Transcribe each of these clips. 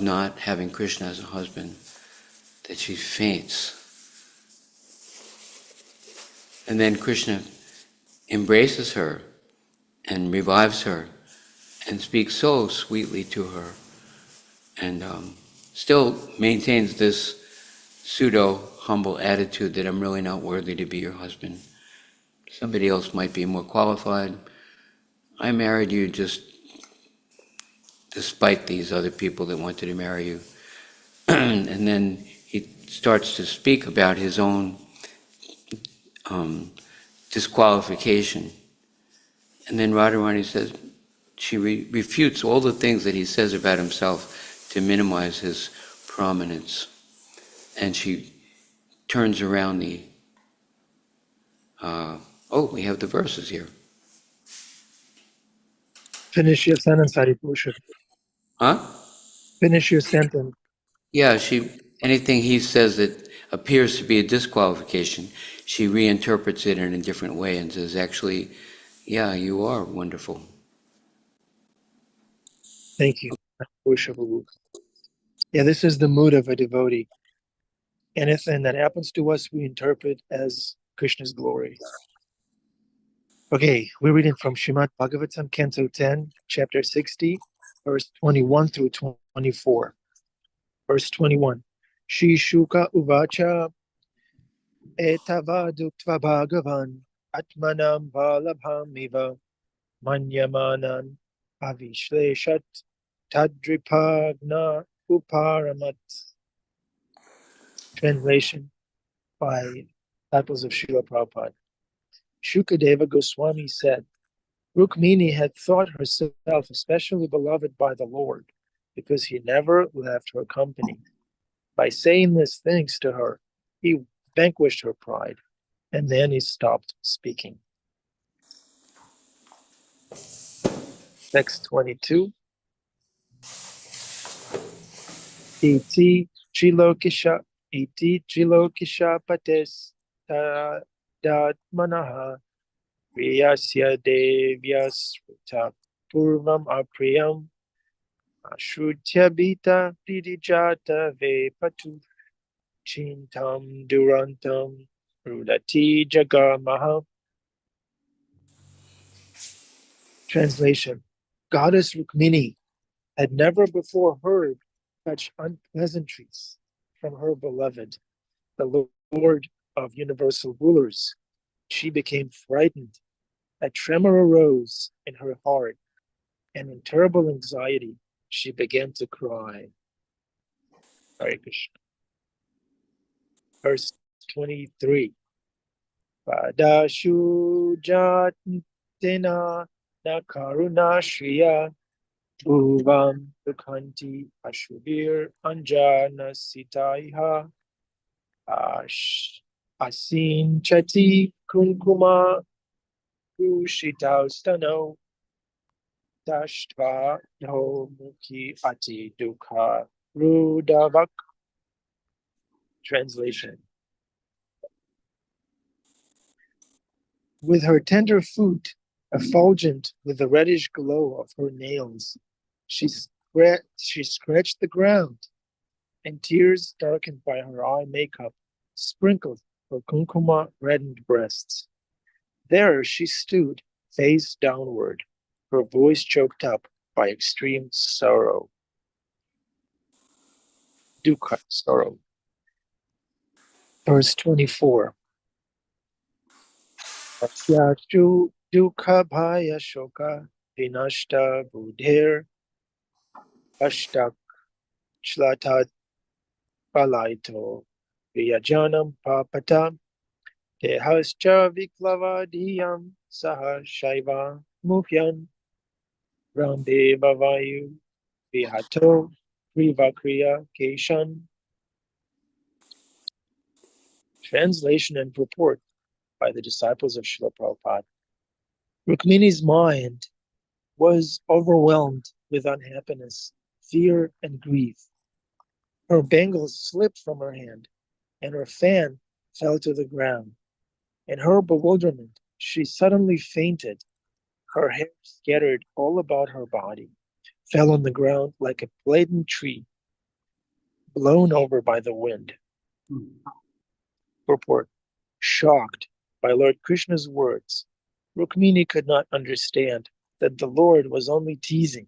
not having Krishna as a husband, that she faints. And then Krishna embraces her and revives her and speaks so sweetly to her, and still maintains this pseudo-humble attitude that I'm really not worthy to be your husband. Somebody else might be more qualified. I married you just despite these other people that wanted to marry you. And then he starts to speak about his own disqualification. And then Radharani says, she refutes all the things that he says about himself to minimize his prominence. And she turns around we have the verses here. Finish your sentence, Haripusha. Huh? Finish your sentence. Yeah, anything he says that appears to be a disqualification, she reinterprets it in a different way and says, actually, yeah, you are wonderful. Thank you, Haripusha. Yeah, this is the mood of a devotee. Anything that happens to us, we interpret as Krishna's glory. Okay, we're reading from Srimad Bhagavatam, Canto 10, Chapter 60, verse 21 through 24. Verse 21. Shri Shuka Uvacha Etavaduktva Bhagavan Atmanam Valabhamiva Manyamanan Avishleshat Tadripagna Uparamat. Translation by disciples of Srila Prabhupada. Shukadeva Goswami said, Rukmini had thought herself especially beloved by the Lord because he never left her company. By saying these things to her, he vanquished her pride, and then he stopped speaking. Text 22. Iti Trilokisha Pates Tatmanaha Priyasya Devyasruta Purvam Apriyam Ashrutyabhita Pridijata Vepatu Chintam Durantam Rudati Jagamaha. Translation. Goddess Rukmini had never before heard such unpleasantries from her beloved, the Lord of universal rulers. She became frightened. A tremor arose in her heart, and in terrible anxiety, she began to cry. Hare Krishna. Verse 23. Padashu jatena na karuna shriya Uvam Dukhanti Ashubir Anjana Sitaiha Asin Chati Kunkuma Kushitaustano Dashtva Yo Mukhi Ati Dukha Rudavak. Translation. With her tender foot effulgent with the reddish glow of her nails, she scratched the ground, and tears darkened by her eye makeup sprinkled her kunkuma-reddened breasts. There she stood, face downward, her voice choked up by extreme sorrow. Dukkha, sorrow. Verse 24. Asyachu dukkha bhaya shoka vinashta buddhir ashtak shlatat palaito viyajanam papata tehascha viklavadiyam saha shaiva mufyan ramde bhavayu vihato privakriya keshan. Translation and purport by the disciples of Srila Prabhupada. Rukmini's mind was overwhelmed with unhappiness, fear, and grief. Her bangles slipped from her hand, and her fan fell to the ground. In her bewilderment, she suddenly fainted. Her hair scattered all about her body, fell on the ground like a plaited tree, blown over by the wind. Purport. Shocked by Lord Krishna's words, Rukmini could not understand that the Lord was only teasing,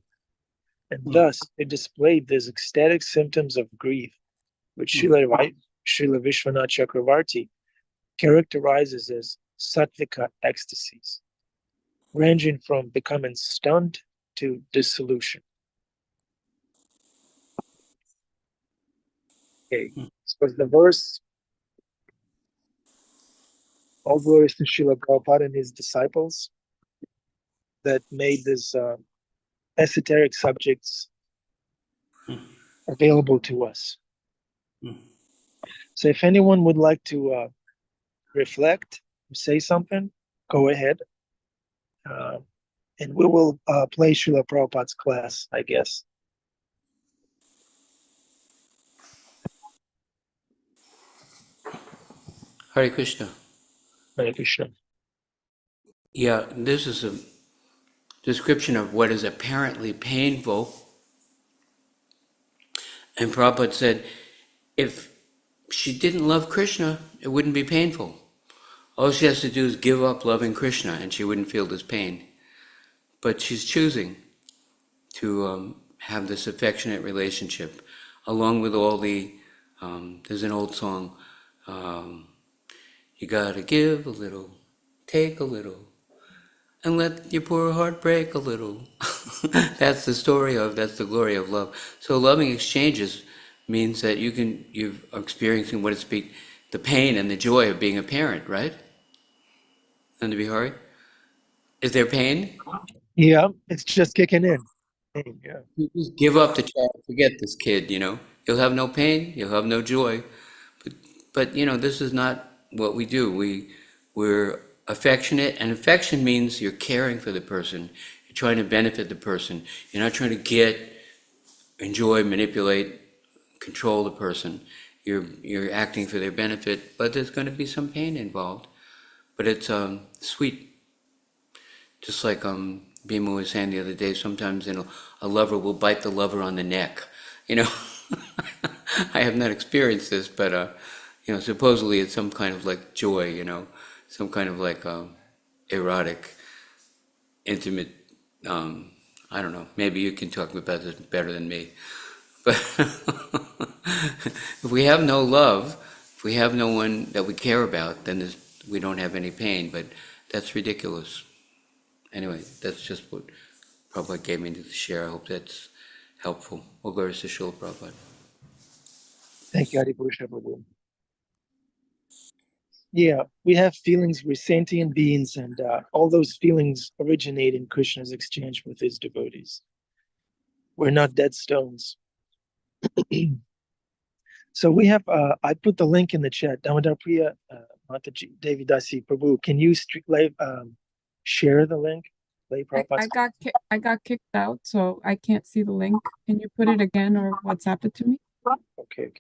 and thus it displayed these ecstatic symptoms of grief, which Srila Vishwanath Chakravarti characterizes as sattvika ecstasies, ranging from becoming stunned to dissolution. Okay, so the verse, all glories to Srila Prabhupada and his disciples that made these esoteric subjects available to us. So if anyone would like to reflect, say something, go ahead. And we will play Srila Prabhupada's class, I guess. Hare Krishna. Hare Krishna. Yeah, this is a description of what is apparently painful. And Prabhupada said, if she didn't love Krishna, it wouldn't be painful. All she has to do is give up loving Krishna and she wouldn't feel this pain. But she's choosing to have this affectionate relationship, along with all the, there's an old song, you gotta give a little, take a little, and let your poor heart break a little. That's the glory of love. So loving exchanges means that you're experiencing what it's the pain and the joy of being a parent, right? And to be hard? Is there pain? Yeah, it's just kicking in. Yeah. You just give up the child, forget this kid, You'll have no pain, you'll have no joy. But this is not what we do. We're affectionate, and affection means you're caring for the person. You're trying to benefit the person. You're not trying to enjoy, manipulate, control the person. You're acting for their benefit, but there's going to be some pain involved. But it's sweet. Just like Bhima was saying the other day, sometimes a lover will bite the lover on the neck. I have not experienced this, but supposedly it's some kind of like joy, some kind of like erotic, intimate. I don't know. Maybe you can talk about this better than me. But if we have no love, if we have no one that we care about, then we don't have any pain. But that's ridiculous. Anyway, that's just what Prabhupada gave me to share. I hope that's helpful. All glories to Srila Prabhupada. Thank you, Haripursha Prabhu. Yeah, we have feelings, we're sentient beings, and all those feelings originate in Krishna's exchange with his devotees. We're not dead stones. So we have, I put the link in the chat. Damodar Priya, Mataji, Devi Dasi Prabhu, can you share the link? I got kicked out, so I can't see the link. Can you put it again or WhatsApp it to me? Okay.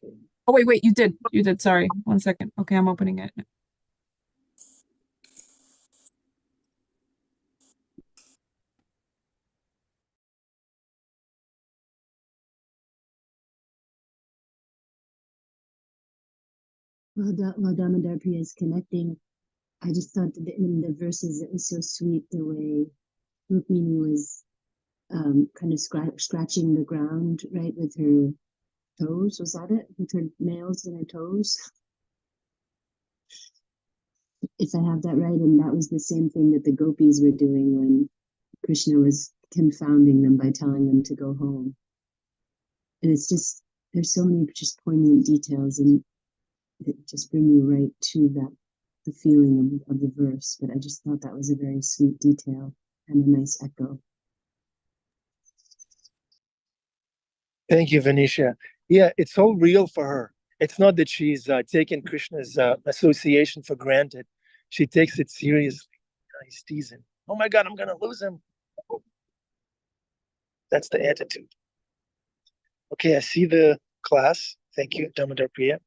Oh, wait, you did. Sorry. 1 second. Okay, I'm opening it. While Damodar Priya is connecting, I just thought that in the verses it was so sweet the way Rukmini was kind of scratching the ground, right, with her toes. Was that it? With her nails and her toes? If I have that right, and that was the same thing that the gopis were doing when Krishna was confounding them by telling them to go home. And it's just, there's so many just poignant details and that just bring you right to the feeling of the verse. But I just thought that was a very sweet detail and a nice echo. Thank you, Venetia. Yeah, it's all real for her. It's not that she's taking Krishna's association for granted. She takes it seriously. He's teasing. Oh my God, I'm going to lose him. That's the attitude. Okay, I see the class. Thank you, Damodar Priya.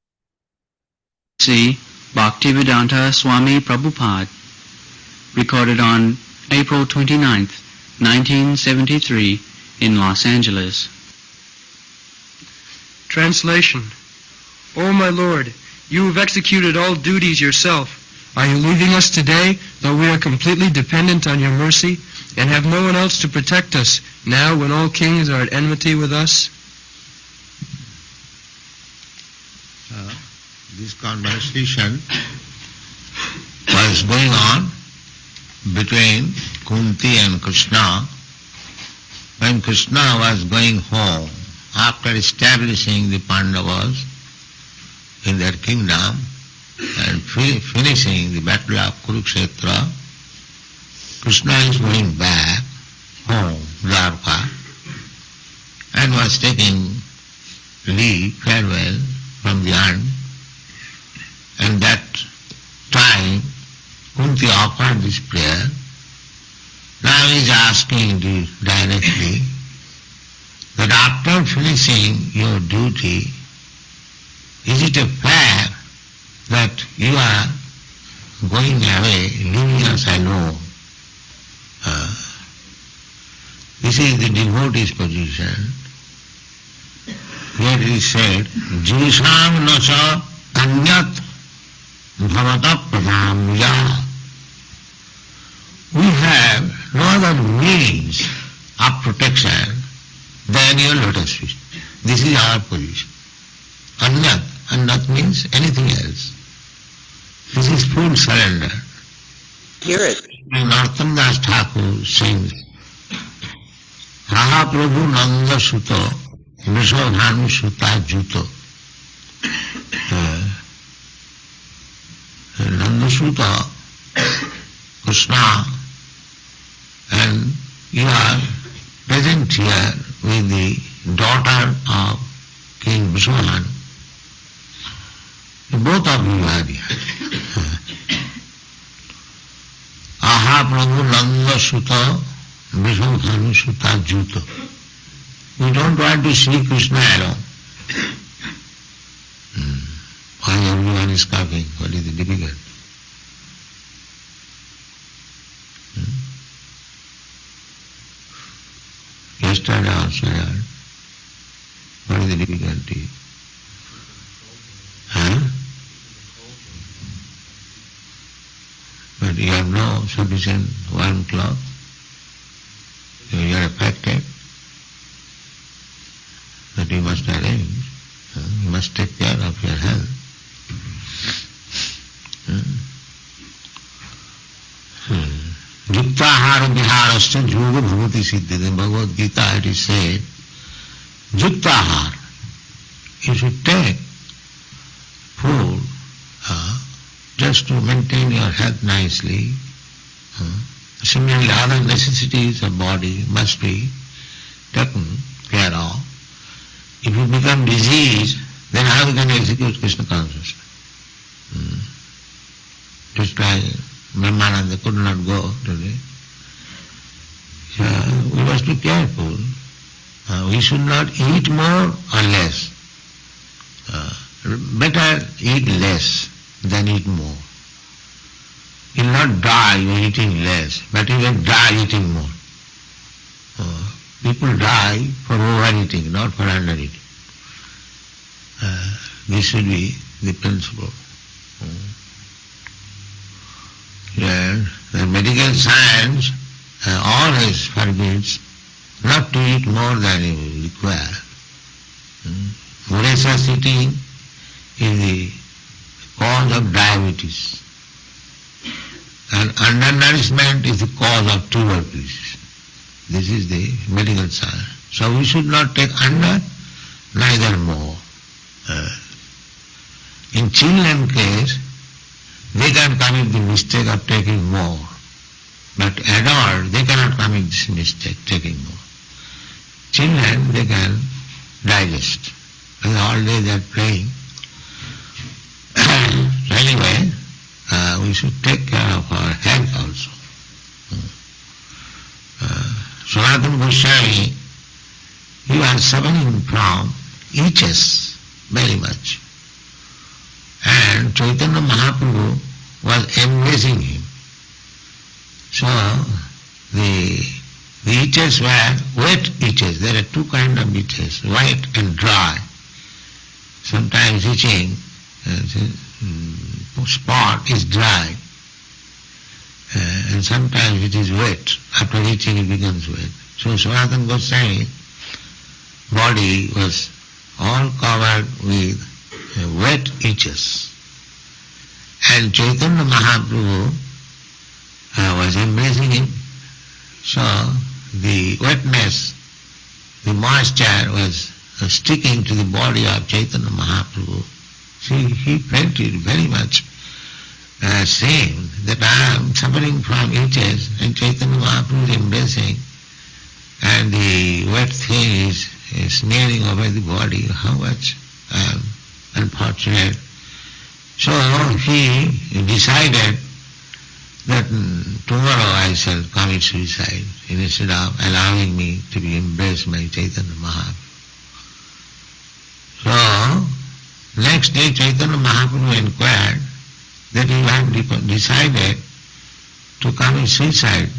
See Bhaktivedanta Swami Prabhupada, recorded on April 29th, 1973, in Los Angeles. Translation. O my Lord, you have executed all duties yourself. Are you leaving us today, though we are completely dependent on your mercy, and have no one else to protect us, now when all kings are at enmity with us? This conversation was going on between Kunti and Krishna. When Krishna was going home, after establishing the Pandavas in their kingdom and finishing the battle of Kurukshetra, Krishna is going back home, Dwarka, and was taking leave, farewell from the aunt. And that time, Kunti offered this prayer. Now he is asking directly that after finishing your duty, is it a fair that you are going away, leaving us alone? This is the devotee's position. Here it is said, Jisham nacha anyat bhavata pradhamya. We have no other means of protection than your lotus feet. This is our position. Anyat. Anyat means anything else. This is full surrender. Hear it. Narottam Das Thakur sings, Raha Prabhu Nanda Suto, Vishwadhanu Suta Juto. Nanda Suta, Krishna, and you are present here with the daughter of King Vishwadhanu. Both of you are here. Aha Prabhu Nanda Suta, Vishwadhanu Suta Juto. We don't want to see Krishna alone. Why everyone is coming? What is the difficulty? Yesterday also I heard. What is the difficulty? But you have no sufficient warm cloth. You are affected. But you must arrange. You must take care of your health. Yuktahara viharascha yoga bhavati siddhite. In Bhagavad Gita it is said, Yuktahara, you should take food just to maintain your health nicely. Similarly, other necessities of body must be taken care of. If you become diseased, then how you can execute Krishna consciousness? Just like Brahmananda could not go today. So we must be careful. We should not eat more or less. Better eat less than eat more. You will not die by eating less, but you will die eating more. People die for overeating, not for undereating. This should be the principle. The medical science always forbids not to eat more than you require. Voracious eating is the cause of diabetes. And undernourishment is the cause of tuberculosis. This is the medical science. So we should not take under, neither more. In children case, they can commit the mistake of taking more. But adults, they cannot commit this mistake, taking more. Children, they can digest. And all day they are playing. Anyway, we should take care of our health also. Sanatana Goswami, you are suffering from itches very much. And Chaitanya Mahaprabhu was embracing him. So the itches were wet itches. There are two kinds of itches, wet and dry. sometimes itching, spot is dry, and sometimes it is wet. After itching it becomes wet. So Sanatana Goswami body was all covered with wet itches. And Chaitanya Mahaprabhu was embracing him. So the wetness, the moisture was sticking to the body of Chaitanya Mahaprabhu. See, he felt it very much same that I am suffering from itches and Chaitanya Mahaprabhu is embracing and the wet thing is smearing over the body. How much unfortunate. So he decided that tomorrow I shall commit suicide instead of allowing me to be embraced by Chaitanya Mahaprabhu. So next day Chaitanya Mahaprabhu inquired that you have decided to commit suicide.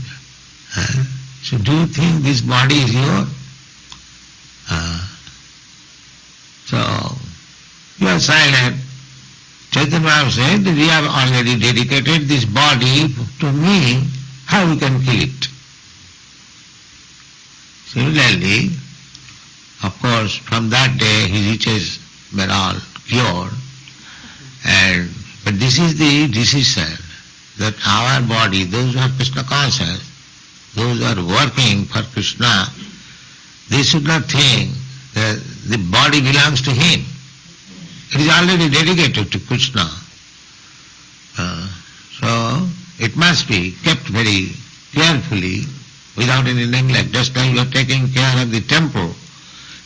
So do you think this body is yours? So you are silent. Chaitanya Mahaprabhu said that we have already dedicated this body to me, how we can kill it? Similarly, of course, from that day his itches were all cured, but this is the decision that our body, those who are Krishna conscious, those who are working for Krishna, they should not think that the body belongs to him. It is already dedicated to Krishna. So it must be kept very carefully without any neglect, just like you are taking care of the temple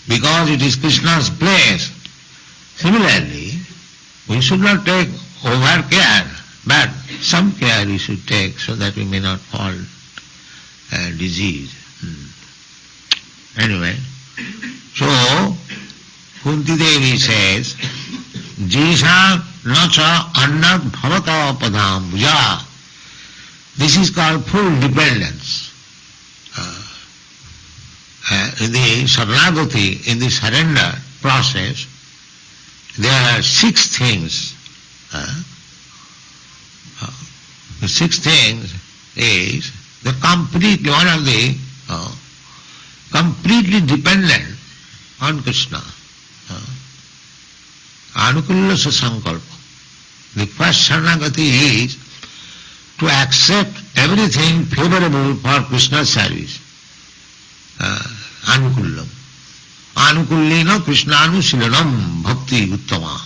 because it is Krishna's place. Similarly, we should not take over care, but some care we should take so that we may not fall disease. Anyway, so Kunti Devi says, Jisha nacha annat bhavata padam bhuja. This is called full dependence. In the Saranagati, in the surrender process, there are 6 things. The 6 things is the completely, one of the completely dependent on Krishna. Anukulla sankalpa. The first Saranagati is to accept everything favorable for Krishna's service. Anukullam. Anukullena Krishnanushilanam bhakti uttama.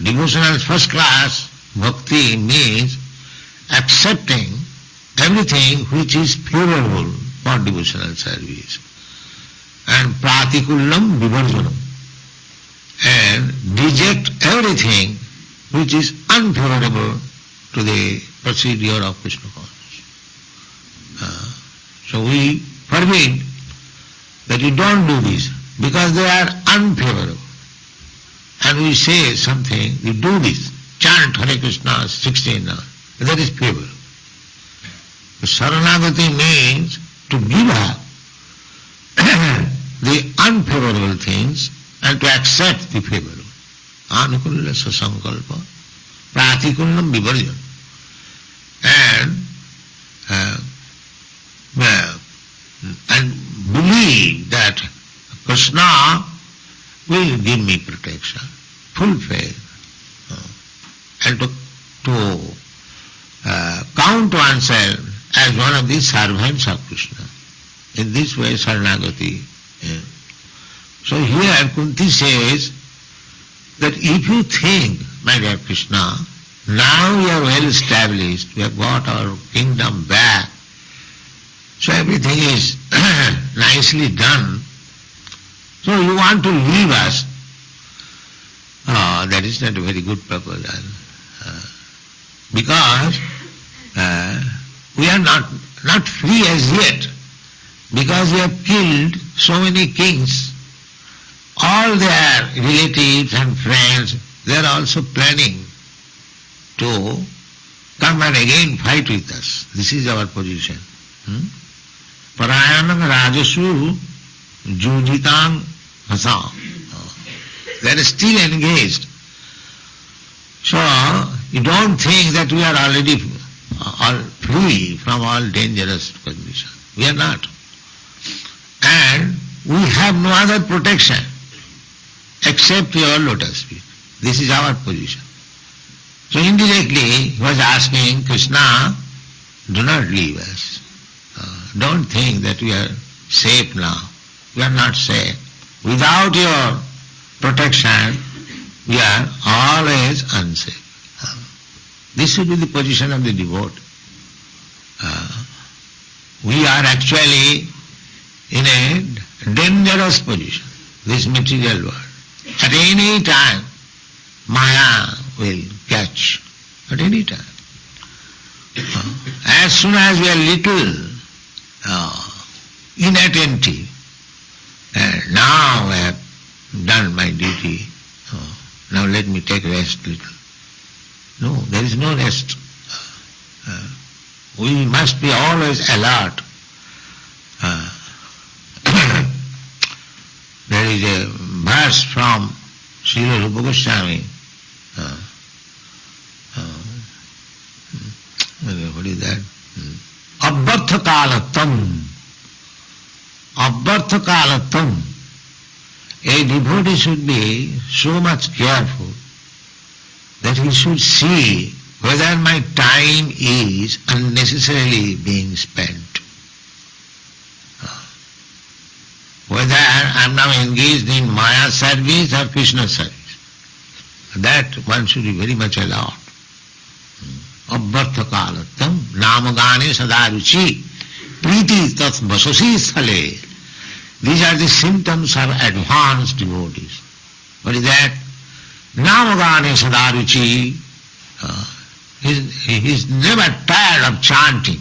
Devotional first class bhakti means accepting everything which is favorable for devotional service. And pratikullam vivarjanam. And reject everything which is unfavorable to the procedure of Krishna consciousness. So we forbid that you don't do this because they are unfavorable. And we say something, you do this, chant Hare Krishna 16 hours, that is favorable. Saranagati means to give up the unfavorable things and to accept the favorable. Anukulla sasankalpa, pratikullam vivarjan. And believe that Krishna will give me protection, full faith, and to count oneself as one of the servants of Krishna. In this way, Saranagati. So here Kunti says that if you think, my dear Krishna, now we are well established, we have got our kingdom back, so everything is nicely done, so you want to leave us. That is not a very good proposal. Because we are not free as yet, because we have killed so many kings. All their relatives and friends, they are also planning to come and again fight with us. This is our position. Parayanam rajasu jujitang hasam. They are still engaged. So, you don't think that we are already all free from all dangerous conditions. We are not. And we have no other protection except your lotus feet. This is our position. So indirectly he was asking Krishna, do not leave us. Don't think that we are safe now. We are not safe. Without your protection, we are always unsafe. This should be the position of the devotee. We are actually in a dangerous position, this material world. At any time, Maya will catch. At any time. As soon as we are little inattentive, and now I have done my duty, now let me take rest little. No, there is no rest. We must be always alert. There is a verse from Srila Rupa Goswami. What is that? Abbartha kalatam. Abbartha kalatam. A devotee should be so much careful that he should see whether my time is unnecessarily being spent. Whether I am now engaged in Maya service or Krishna service. That one should be very much alert. Abbartha kalatam namagane sadaruchi priti tat vasasi sthale. These are the symptoms of advanced devotees. What is that? Namagane sadaruchi. He is never tired of chanting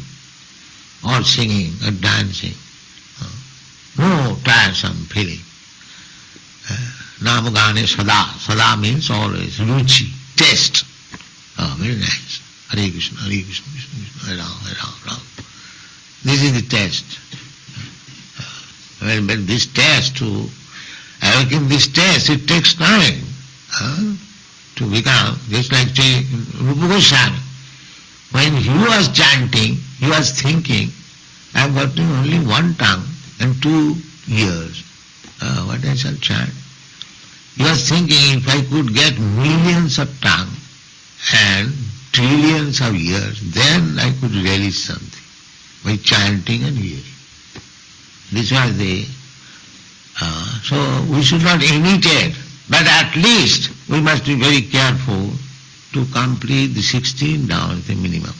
or singing or dancing. No tiresome feeling. Namagane sada. Sada means always ruchi, taste. Very nice. Hare Krishna, Hare Krishna, Krishna Krishna, Hare Ram, Hare Ram, Ram. This is the taste. But this taste, to awaken this taste, it takes time to become, just like Rupa Goswami. When he was chanting, he was thinking, I have got only one tongue and 2 ears. What I shall chant? He was thinking, if I could get millions of tongues and trillions of ears, then I could relish something by chanting and hearing. This was the... so we should not imitate, but at least we must be very careful to complete the 16 down, the minimum.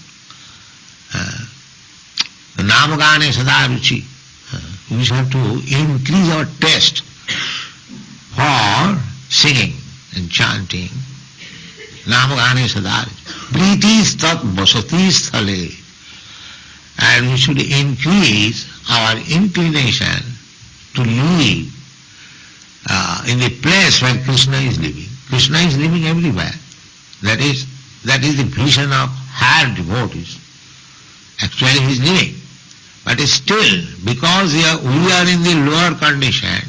The namagane sadaruchi. We have to increase our taste for singing and chanting. Namagane sadaruchi. Priti stat vasati sthale. And we should increase our inclination to live in the place where Krishna is living. Krishna is living everywhere. That is the vision of higher devotees. Actually he is living. But still, because we are in the lower condition,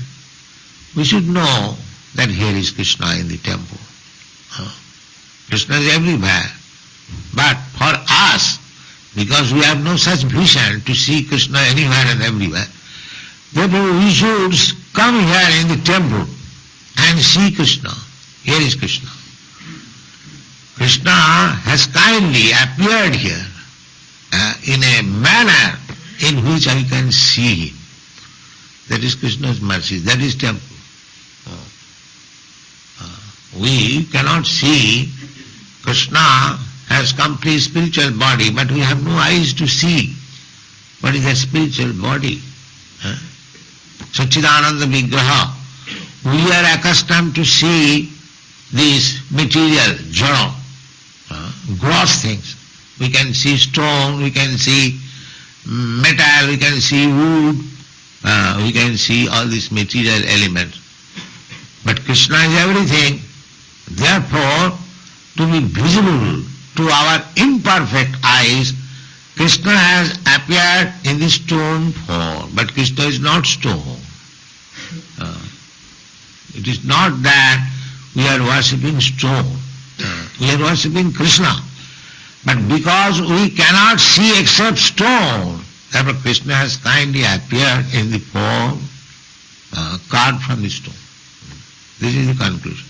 we should know that here is Krishna in the temple. Krishna is everywhere. But for us, because we have no such vision to see Krishna anywhere and everywhere, therefore we should come here in the temple and see Krishna. Here is Krishna. Krishna has kindly appeared here in a manner in which I can see him. That is Krishna's mercy, that is temple. We cannot see Krishna has complete spiritual body, but we have no eyes to see what is that spiritual body. Satchidananda Vigraha. We are accustomed to see these material, jara, gross things. We can see stone, we can see metal, we can see wood, we can see all these material elements. But Krishna is everything. Therefore, to be visible to our imperfect eyes, Krishna has appeared in the stone form, but Krishna is not stone. It is not that we are worshipping stone. We are worshipping Krishna. But because we cannot see except stone, therefore Krishna has kindly appeared in the form carved from the stone. This is the conclusion.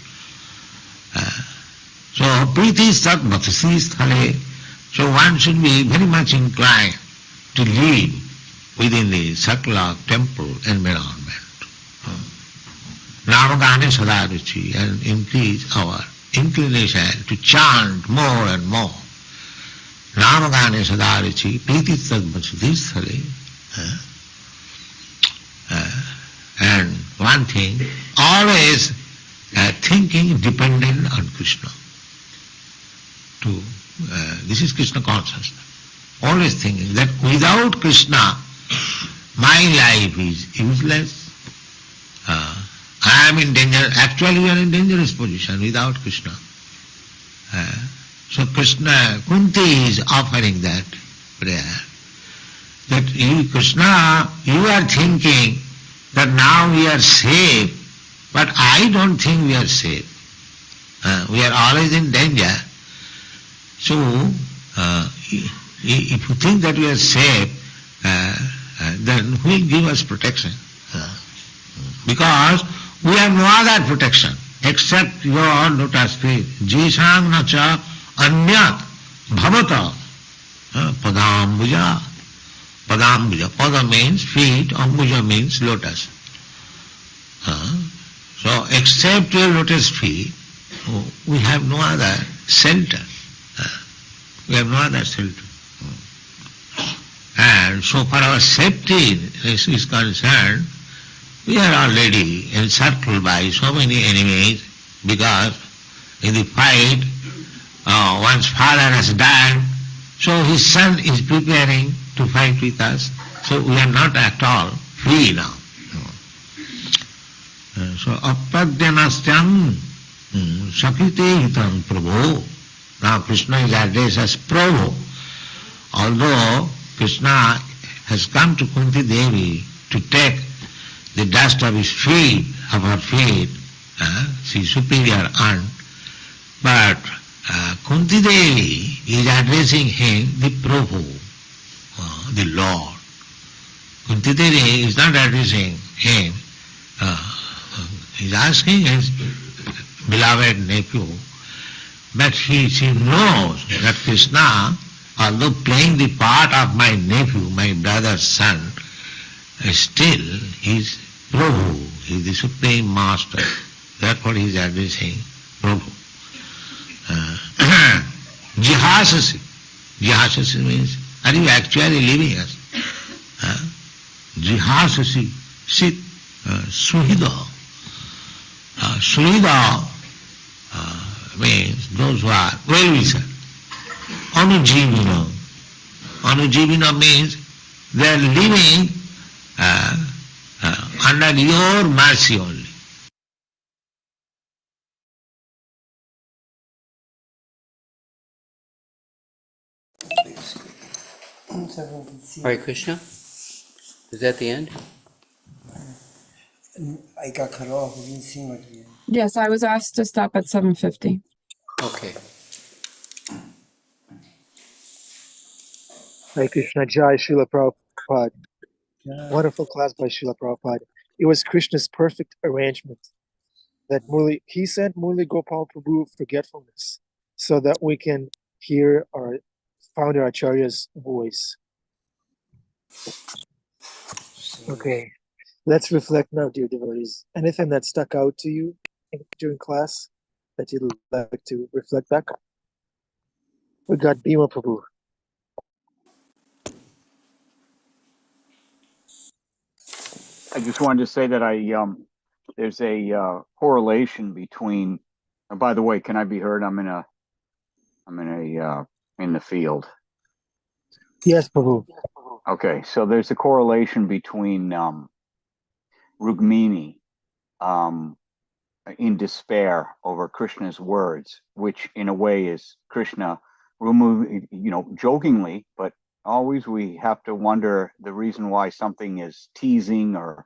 So, priti sat bhatasi sthale. So one should be very much inclined to live within the circle of temple environment. Namakane sadaruchi, and increase our inclination to chant more and more. Namakane sadaruchi, priti sat bhatasi sthale. And one thing, always thinking dependent on Krishna. This is Krishna consciousness. Always thinking that without Krishna, my life is useless. I am in danger. Actually, we are in dangerous position without Krishna. So Krishna, Kunti is offering that prayer. That you, Krishna, you are thinking that now we are safe, but I don't think we are safe. We are always in danger. So, if you think that we are safe, then who will give us protection? Because we have no other protection except your lotus feet. Jishang nacha anyat bhavata padambuja. Padambuja. Pada means feet, ambuja means lotus. So, except your lotus feet, we have no other shelter. We have no other shelter. And so for our safety is concerned, we are already encircled by so many enemies, because in the fight, one's father has died, so his son is preparing to fight with us. So we are not at all free now. So apadyanastyan sakite hitam prabhu. Now Krishna is addressed as Prabhu. Although Krishna has come to Kunti Devi to take the dust of his feet, of her feet, she is superior aunt, but Kunti Devi is addressing him the Prabhu, the Lord. Kunti Devi is not addressing him, he is asking his beloved nephew, but she knows that Krishna, although playing the part of my nephew, my brother's son, still he is Prabhu, he is the Supreme Master. Therefore he is addressing Prabhu. Jihasasi. Jihasasi means, are you actually leaving us? Jihasasi, sit, suhida. Suhida means those who are well-wishers. Anujivina. Anujivina means they are living under your mercy only. Hare Krishna? Is that the end? I got cut off. We didn't see much yet. Yes, I was asked to stop at 7:50. Okay. Hare Krishna Jai Srila Prabhupada. Wonderful class by Srila Prabhupada. It was Krishna's perfect arrangement that he sent Murli Gopal Prabhu forgetfulness so that we can hear our founder Acharya's voice. Okay, let's reflect now, dear devotees. Anything that stuck out to you during class that you'd like to reflect back? We got Bhima Prabhu. I just wanted to say that there's a correlation between. And by the way, can I be heard? I'm in the field. Yes, Prabhu. Okay, so there's a correlation between Rukmini in despair over Krishna's words, which in a way is Krishna removing, jokingly, but always we have to wonder the reason why something is teasing or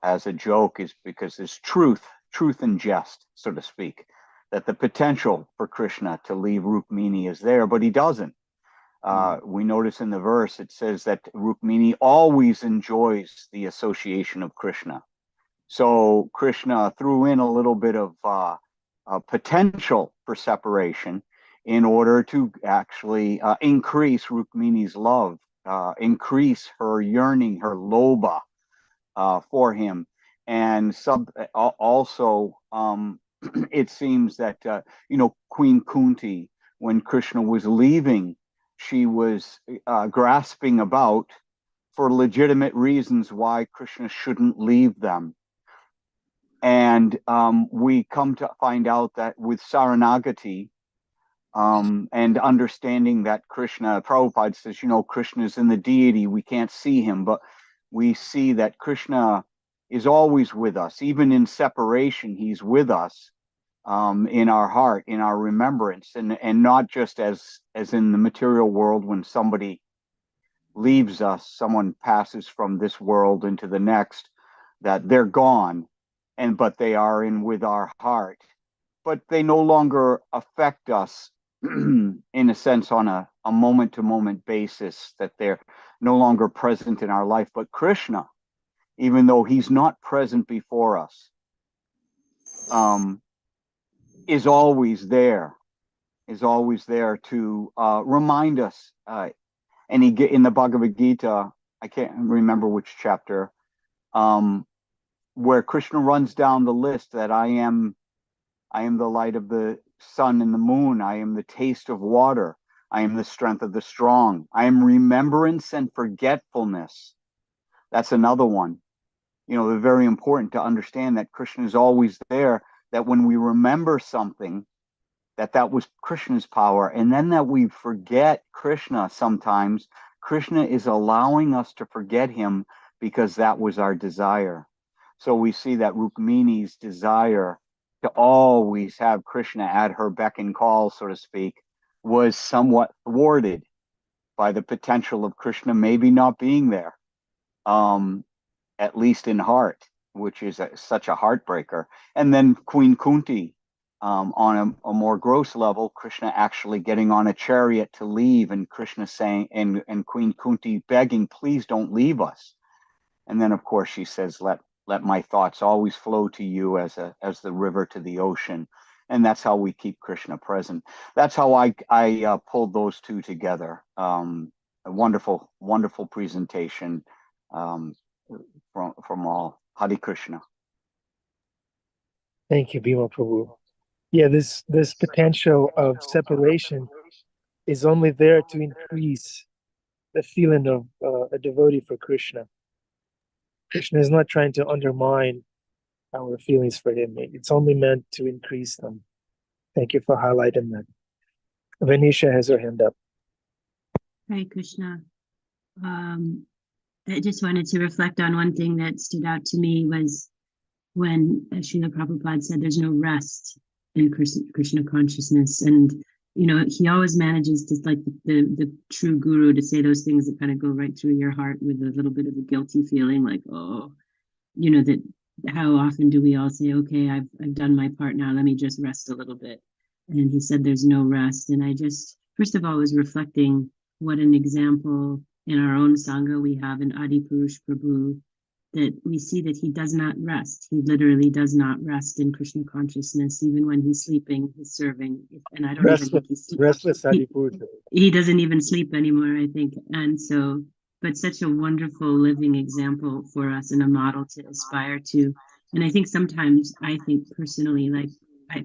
as a joke is because there's truth truth and jest, so to speak, that the potential for Krishna to leave Rukmini is there, but he doesn't. We notice in the verse, it says that Rukmini always enjoys the association of Krishna. So Krishna threw in a little bit of potential for separation in order to actually increase Rukmini's love, increase her yearning, her lobha for him. And also, it seems that, Queen Kunti, when Krishna was leaving, she was grasping about for legitimate reasons why Krishna shouldn't leave them. And we come to find out that with Saranagati, and understanding that Krishna, Prabhupada says, Krishna is in the deity, we can't see him, but we see that Krishna is always with us. Even in separation, he's with us, in our heart, in our remembrance, and not just as in the material world when somebody leaves us, someone passes from this world into the next, that they're gone, but they are in with our heart. But they no longer affect us in a sense on a moment-to-moment basis, that they're no longer present in our life. But Krishna, even though he's not present before us, is always there to remind us. And in the Bhagavad Gita, I can't remember which chapter, where Krishna runs down the list that I am the light of the sun and the moon. I am the taste of water. I am the strength of the strong. I am remembrance and forgetfulness. That's another one. They're very important to understand that Krishna is always there, that when we remember something, that was Krishna's power. And then that we forget Krishna sometimes, Krishna is allowing us to forget him because that was our desire. So we see that Rukmini's desire to always have Krishna at her beck and call, so to speak, was somewhat thwarted by the potential of Krishna maybe not being there, at least in heart, which is such a heartbreaker. And then Queen Kunti, on a more gross level, Krishna actually getting on a chariot to leave, and Krishna saying, and Queen Kunti begging, please don't leave us. And then, of course, she says, let my thoughts always flow to you as the river to the ocean. And that's how we keep Krishna present. That's how I pulled those two together. A wonderful, wonderful presentation from all. Hare Krishna. Thank you, Bhima Prabhu. Yeah, this potential of separation is only there to increase the feeling of a devotee for Krishna. Krishna is not trying to undermine our feelings for him. It's only meant to increase them. Thank you for highlighting that. Vanisha has her hand up. Hare Krishna. I just wanted to reflect on one thing that stood out to me was when Srila Prabhupada said there's no rest in Krishna consciousness. And, he always manages to, like the true guru, to say those things that kind of go right through your heart with a little bit of a guilty feeling, like, that how often do we all say, okay, I've done my part now, let me just rest a little bit. And he said there's no rest. And I just, first of all, was reflecting what an example in our own Sangha we have in Adi Purush Prabhu, that we see that he does not rest. He literally does not rest in Krishna consciousness. Even when he's sleeping, he's serving. And I don't even think he's restless Adi Purush. He doesn't even sleep anymore, I think. And so, but such a wonderful living example for us and a model to aspire to. And I think sometimes, personally, like,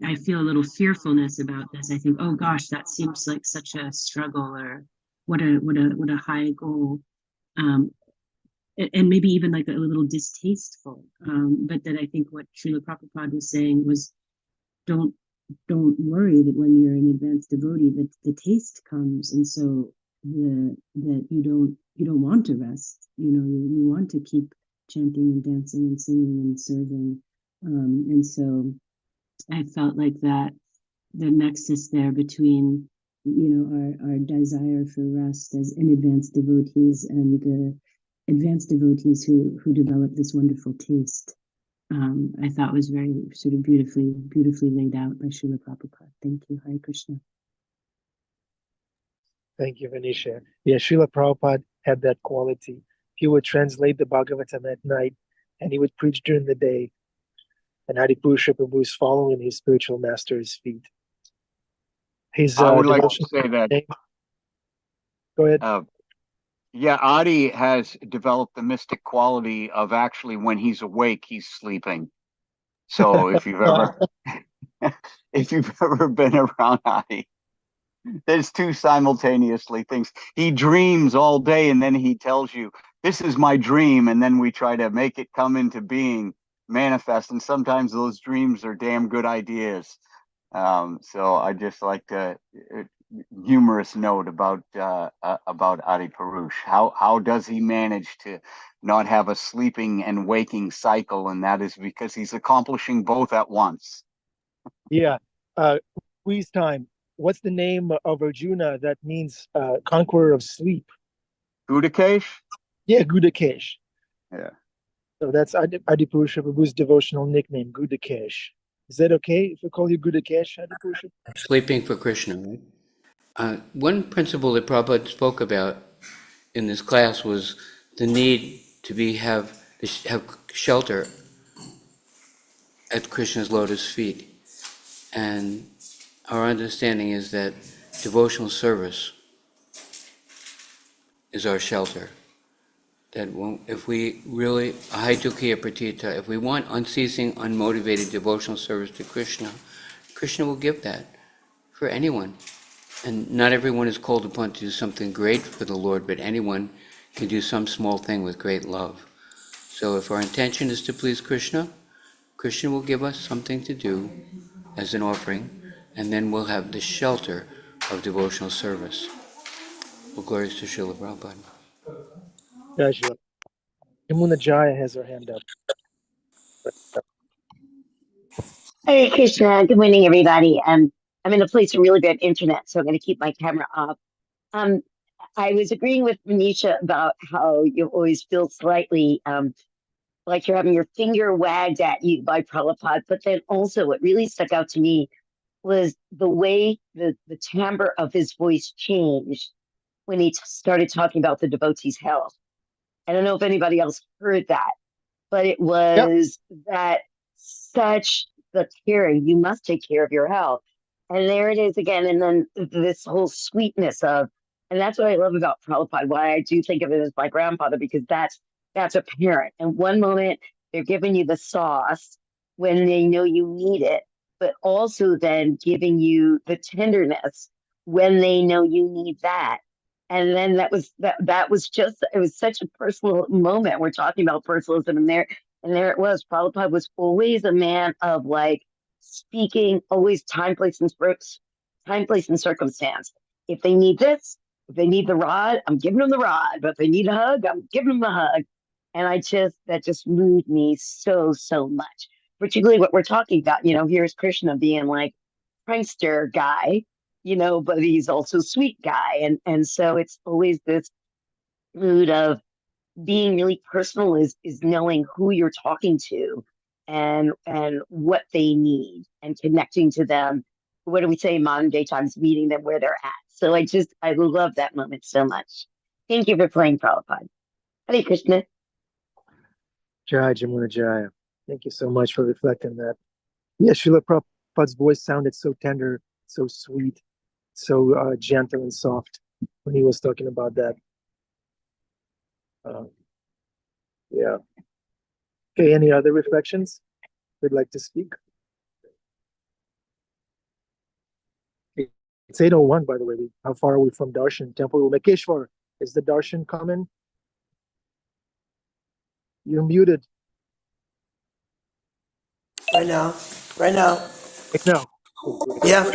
I feel a little fearfulness about this. I think, oh gosh, that seems like such a struggle, or what a high goal. And maybe even like a little distasteful. But that I think what Srila Prabhupada was saying was, don't worry that when you're an advanced devotee that the taste comes, and so that you don't want to rest. You want to keep chanting and dancing and singing and serving. And so I felt like that the nexus there between our desire for rest as advanced devotees and the advanced devotees who develop this wonderful taste I thought was very sort of beautifully laid out by Srila Prabhupada. Thank you, Hare Krishna. Thank you, Venetia. Yeah, Srila Prabhupada had that quality. He would translate the Bhagavatam at night, and he would preach during the day. And Adipusha Prabhu was following his spiritual master's feet. His I would like to devotion say that. name. Go ahead. Yeah, Adi has developed the mystic quality of actually when he's awake, he's sleeping. So if you've ever been around Adi, there's two simultaneously things. He dreams all day and then he tells you, this is my dream, and then we try to make it come into being, manifest, and sometimes those dreams are damn good ideas. So I just like to humorous note about Adi Purush. How does he manage to not have a sleeping and waking cycle? And that is because he's accomplishing both at once. Yeah. Squeeze time. What's the name of Arjuna that means conqueror of sleep? Gudakesh? Yeah, Gudakesh. Yeah. So that's Adipurusha Prabhu's devotional nickname, Gudakesh. Is that okay if we call you Gudakesh, Adipurusha? Sleeping for Krishna, right? One principle that Prabhupada spoke about in this class was the need to have shelter at Krishna's lotus feet. And our understanding is that devotional service is our shelter. That if we really, Haitukiya Pratita, if we want unceasing, unmotivated devotional service to Krishna, Krishna will give that for anyone. And not everyone is called upon to do something great for the Lord, but anyone can do some small thing with great love. So if our intention is to please Krishna, Krishna will give us something to do as an offering, and then we'll have the shelter of devotional service. Well, glories to Srila Prabhupada. Gotcha. Yamuna Jaya has her hand up. Hare Krishna. Good morning, everybody. I'm in a place of really bad internet, so I'm going to keep my camera off. I was agreeing with Manisha about how you always feel slightly like you're having your finger wagged at you by Prabhupada, but then also what really stuck out to me was the way the timbre of his voice changed when he started talking about the devotee's health. I don't know if anybody else heard that, but it was that such the caring, you must take care of your health. And there it is again. And then this whole sweetness of, and that's what I love about Prabhupada, why I do think of it as my grandfather, because that's a parent. And one moment they're giving you the sauce when they know you need it, but also then giving you the tenderness when they know you need that. And then that was just, it was such a personal moment. We're talking about personalism, and there it was. Prabhupada was always a man of like speaking, always time, place, and circumstance. If they need this, if they need the rod, I'm giving them the rod. But if they need a hug, I'm giving them a hug. And that just moved me so, so much. Particularly what we're talking about, here's Krishna being like prankster guy, but he's also sweet guy. And so it's always this mood of being really personal is knowing who you're talking to and what they need and connecting to them. What do we say in modern day times? Meeting them where they're at. So I love that moment so much. Thank you for playing Prabhupada. Hare Krishna. Jai Jamuna Jaya. Thank you so much for reflecting that. Yeah, Srila Prabhupada's voice sounded so tender, so sweet, so gentle and soft when he was talking about that. Yeah. Okay, any other reflections we'd like to speak? It's 8:01, by the way. How far are we from Darshan Temple? Umekeshwar, is the Darshan coming? You're muted. Right now. Right now. Yeah.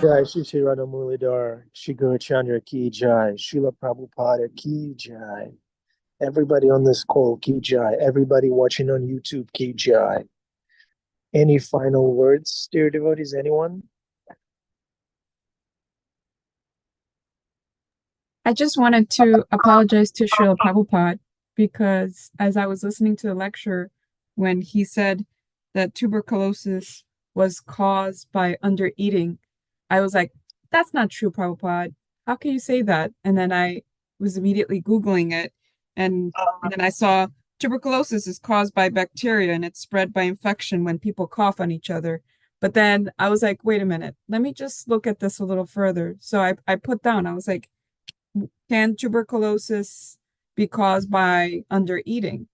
Jai Shri Shri Radha Mulidhar, Shri Guru Chandra Ki Jai, Srila Prabhupada Ki Jai. Everybody on this call, Ki Jai. Everybody watching on YouTube, Ki Jai. Any final words, dear devotees? Anyone? I just wanted to apologize to Srila Prabhupada because as I was listening to the lecture, when he said that tuberculosis was caused by undereating, I was like, that's not true, Prabhupada. How can you say that? And then I was immediately Googling it, and then I saw tuberculosis is caused by bacteria and it's spread by infection when people cough on each other. But then I was like, wait a minute, let me just look at this a little further. So I put down, I was like, can tuberculosis be caused by undereating?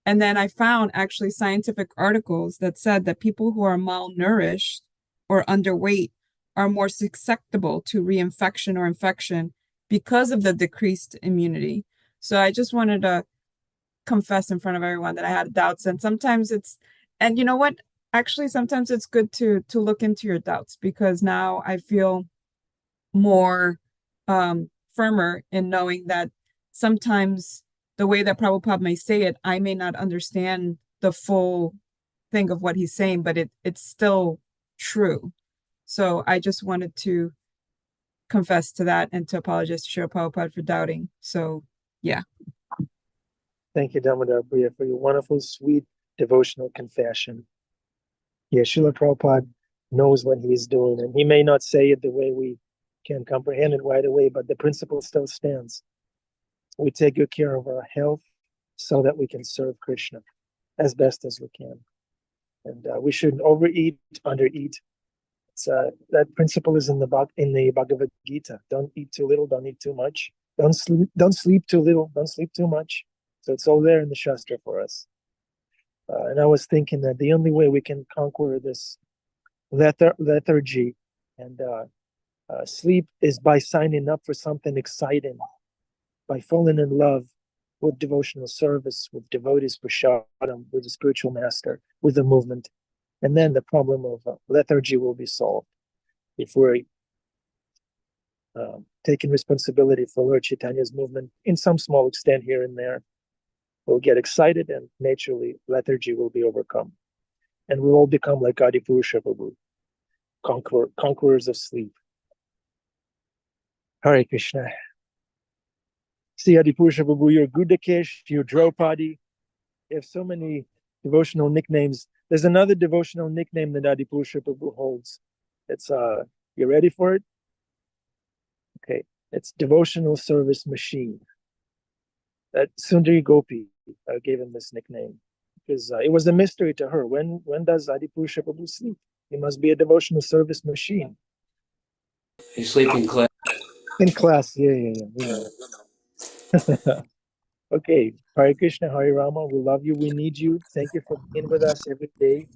And then I found actually scientific articles that said that people who are malnourished or underweight are more susceptible to reinfection or infection because of the decreased immunity. So I just wanted to confess in front of everyone that I had doubts. And sometimes and you know what? Actually, sometimes it's good to look into your doubts because now I feel more firmer in knowing that sometimes the way that Prabhupada may say it, I may not understand the full thing of what he's saying, but it's still true. So I just wanted to confess to that and to apologize to Srila Prabhupada for doubting. So yeah. Thank you, Damodar Priya, for your wonderful, sweet, devotional confession. Yeah, Srila Prabhupada knows what he's doing, and he may not say it the way we can comprehend it right away, but the principle still stands. We take good care of our health so that we can serve Krishna as best as we can. And we shouldn't overeat, undereat. That principle is in the Bhagavad Gita. Don't eat too little, don't eat too much. Don't sleep too little, don't sleep too much. So it's all there in the Shastra for us. And I was thinking that the only way we can conquer this lethargy and sleep is by signing up for something exciting, by falling in love with devotional service, with devotees prashadam, with the spiritual master, with the movement. And then the problem of lethargy will be solved. If we're taking responsibility for Lord Chaitanya's movement in some small extent here and there, we'll get excited and naturally lethargy will be overcome. And we'll all become like Adipurusha Prabhu, conquerors of sleep. Hare Krishna. See, Adipurusha Prabhu, you're Gudakesh, you're Draupadi. You have so many devotional nicknames. There's another devotional nickname that Adipurusha Prabhu holds. It's, you ready for it? Okay, it's devotional service machine. That Sundari Gopi gave him this nickname. because it was a mystery to her. When does Adipurusha Prabhu sleep? He must be a devotional service machine. You sleep in class. In class, yeah. We know. Okay, Hare Krishna, Hare Rama, we love you, we need you. Thank you for being with us every day.